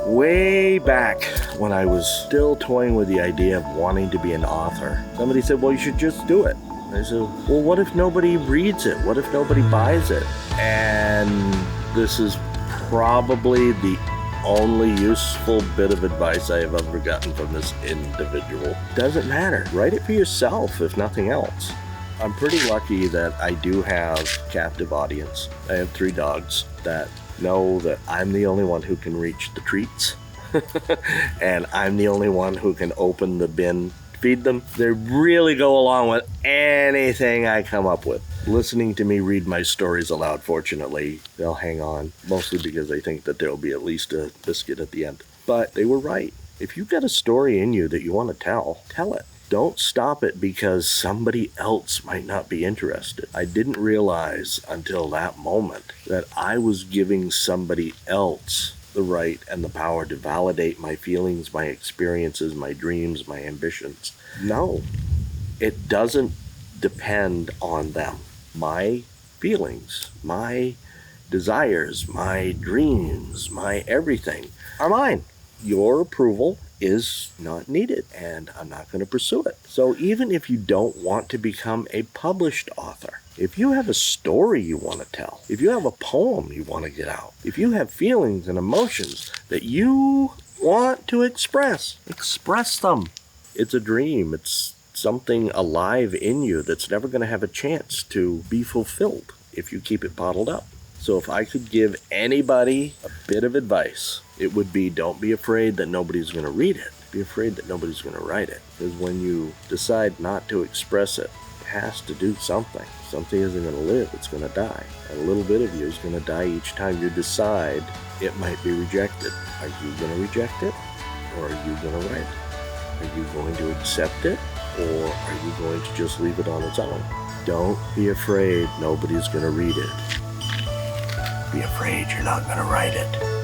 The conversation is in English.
Way back when I was still toying with the idea of wanting to be an author, somebody said, well, you should just do it. I said, well, what if nobody reads it? What if nobody buys it? And this is probably the only useful bit of advice I have ever gotten from this individual. Doesn't matter. Write it for yourself, if nothing else. I'm pretty lucky that I do have a captive audience. I have 3 dogs that know that I'm the only one who can reach the treats. And I'm the only one who can open the bin, feed them. They really go along with anything I come up with. Listening to me read my stories aloud, fortunately, they'll hang on, mostly because they think that there'll be at least a biscuit at the end. But they were right. If you've got a story in you that you want to tell it. Don't stop it because somebody else might not be interested. I didn't realize until that moment that I was giving somebody else the right and the power to validate my feelings, my experiences, my dreams, my ambitions. No, it doesn't depend on them. My feelings, my desires, my dreams, my everything are mine. Your approval is not needed, and I'm not going to pursue it. So even if you don't want to become a published author, if you have a story you want to tell, if you have a poem you want to get out, if you have feelings and emotions that you want to express them. It's a dream. It's something alive in you that's never going to have a chance to be fulfilled if you keep it bottled up. So if I could give anybody a bit of advice, it would be don't be afraid that nobody's going to read it. Be afraid that nobody's going to write it. Because when you decide not to express it, it has to do something. Something isn't going to live, it's going to die. And a little bit of you is going to die each time you decide it might be rejected. Are you going to reject it? Or are you going to write it? Are you going to accept it? Or are you going to just leave it on its own? Don't be afraid nobody's going to read it. Be afraid you're not going to write it.